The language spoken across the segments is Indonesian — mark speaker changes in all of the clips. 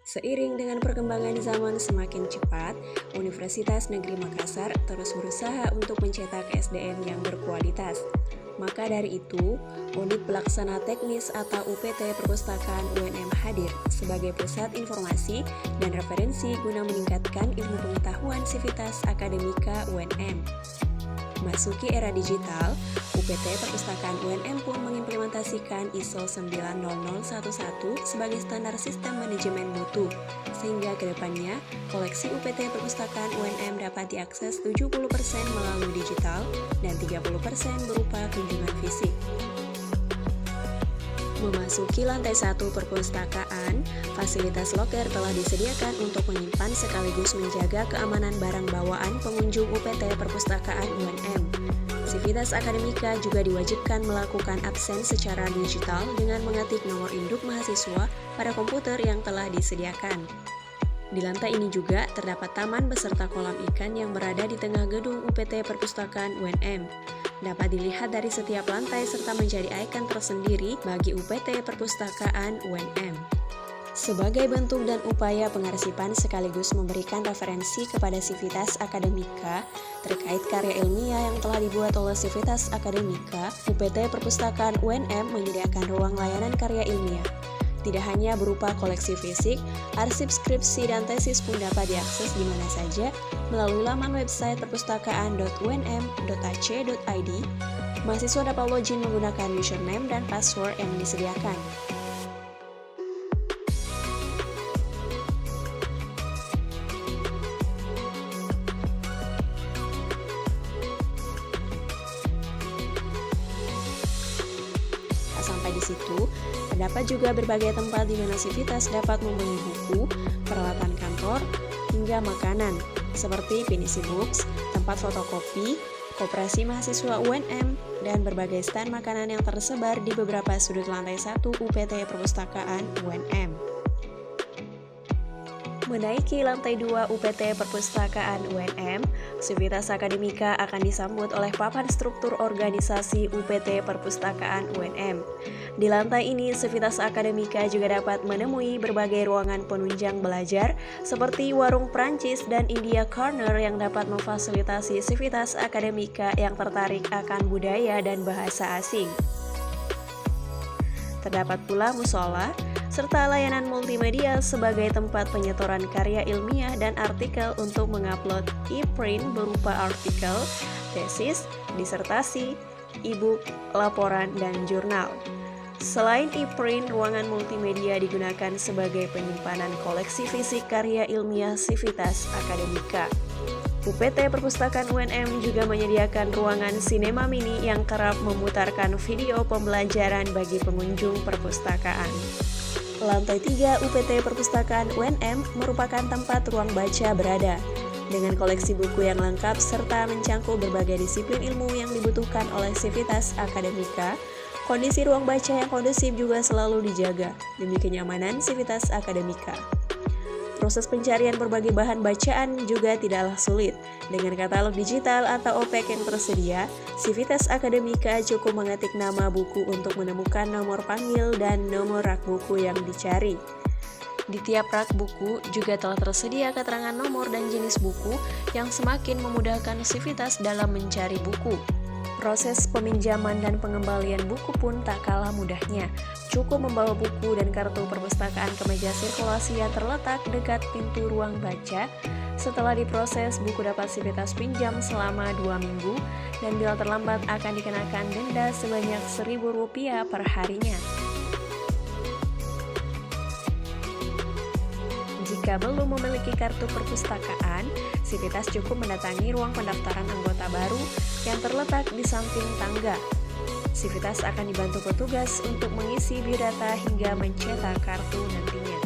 Speaker 1: Seiring dengan perkembangan zaman semakin cepat, Universitas Negeri Makassar terus berusaha untuk mencetak SDM yang berkualitas. Maka dari itu, Unit Pelaksana Teknis atau UPT Perpustakaan UNM hadir sebagai pusat informasi dan referensi guna meningkatkan ilmu pengetahuan sivitas akademika UNM. Masuki era digital, UPT Perpustakaan UNM pun mengimplementasikan ISO 90011 sebagai standar sistem manajemen mutu, sehingga kedepannya koleksi UPT Perpustakaan UNM dapat diakses 70% melalui digital dan 30% berupa kunjungan fisik. Memasuki lantai 1 perpustakaan, fasilitas loker telah disediakan untuk menyimpan sekaligus menjaga keamanan barang bawaan pengunjung UPT Perpustakaan UNM. Sivitas Akademika juga diwajibkan melakukan absen secara digital dengan mengetik nomor induk mahasiswa pada komputer yang telah disediakan. Di lantai ini juga terdapat taman beserta kolam ikan yang berada di tengah gedung UPT Perpustakaan UNM. Dapat dilihat dari setiap lantai serta menjadi ikon tersendiri bagi UPT Perpustakaan UNM. Sebagai bentuk dan upaya pengarsipan sekaligus memberikan referensi kepada Sivitas Akademika terkait karya ilmiah yang telah dibuat oleh Sivitas Akademika, UPT Perpustakaan UNM menyediakan ruang layanan karya ilmiah. Tidak hanya berupa koleksi fisik, arsip skripsi dan tesis pun dapat diakses di mana saja melalui laman website perpustakaan.unm.ac.id. Mahasiswa dapat login menggunakan username dan password yang disediakan. Tak sampai di situ, terdapat juga berbagai tempat di mana Sivitas dapat membeli buku, peralatan kantor, hingga makanan, seperti Pinisi Books, tempat fotokopi, koperasi mahasiswa UNM, dan berbagai stand makanan yang tersebar di beberapa sudut lantai 1 UPT Perpustakaan UNM. Menaiki lantai 2 UPT Perpustakaan UNM, Sivitas Akademika akan disambut oleh papan struktur organisasi UPT Perpustakaan UNM. Di lantai ini, Sivitas Akademika juga dapat menemui berbagai ruangan penunjang belajar seperti warung Prancis dan India Corner yang dapat memfasilitasi Sivitas Akademika yang tertarik akan budaya dan bahasa asing. Terdapat pula musola, serta layanan multimedia sebagai tempat penyetoran karya ilmiah dan artikel untuk mengupload e-print berupa artikel, tesis, disertasi, e-book, laporan, dan jurnal. Selain e-print, ruangan multimedia digunakan sebagai penyimpanan koleksi fisik karya ilmiah Sivitas Akademika. UPT Perpustakaan UNM juga menyediakan ruangan sinema mini yang kerap memutarkan video pembelajaran bagi pengunjung perpustakaan. Lantai 3 UPT Perpustakaan UNM merupakan tempat ruang baca berada, dengan koleksi buku yang lengkap serta mencangkup berbagai disiplin ilmu yang dibutuhkan oleh Sivitas Akademika. Kondisi ruang baca yang kondusif juga selalu dijaga demi kenyamanan Sivitas Akademika. Proses pencarian berbagai bahan bacaan juga tidaklah sulit. Dengan katalog digital atau OPEK yang tersedia, Sivitas Akademika cukup mengetik nama buku untuk menemukan nomor panggil dan nomor rak buku yang dicari. Di tiap rak buku juga telah tersedia keterangan nomor dan jenis buku yang semakin memudahkan Sivitas dalam mencari buku. Proses peminjaman dan pengembalian buku pun tak kalah mudahnya. Cukup membawa buku dan kartu perpustakaan ke meja sirkulasi yang terletak dekat pintu ruang baca. Setelah diproses, buku dapat Sivitas pinjam selama 2 minggu dan bila terlambat akan dikenakan denda sebanyak Rp1.000 per harinya. Jika belum memiliki kartu perpustakaan, Sivitas cukup mendatangi ruang pendaftaran anggota baru yang terletak di samping tangga. Sivitas akan dibantu petugas untuk mengisi biodata hingga mencetak kartu nantinya.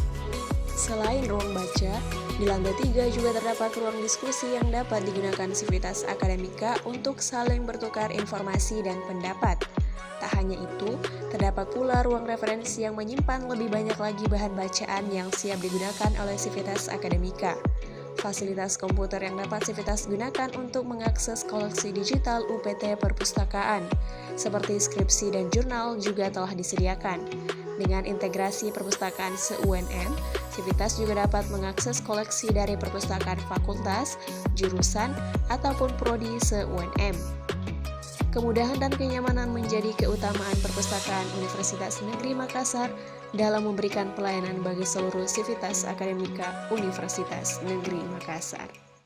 Speaker 1: Selain ruang baca, di lantai 3 juga terdapat ruang diskusi yang dapat digunakan Sivitas Akademika untuk saling bertukar informasi dan pendapat. Tak hanya itu, terdapat pula ruang referensi yang menyimpan lebih banyak lagi bahan bacaan yang siap digunakan oleh Sivitas Akademika. Fasilitas komputer yang dapat Sivitas gunakan untuk mengakses koleksi digital UPT Perpustakaan, seperti skripsi dan jurnal juga telah disediakan. Dengan integrasi perpustakaan se-UNM, Sivitas juga dapat mengakses koleksi dari perpustakaan fakultas, jurusan, ataupun prodi se-UNM. Kemudahan dan kenyamanan menjadi keutamaan perpustakaan Universitas Negeri Makassar dalam memberikan pelayanan bagi seluruh sivitas akademika Universitas Negeri Makassar.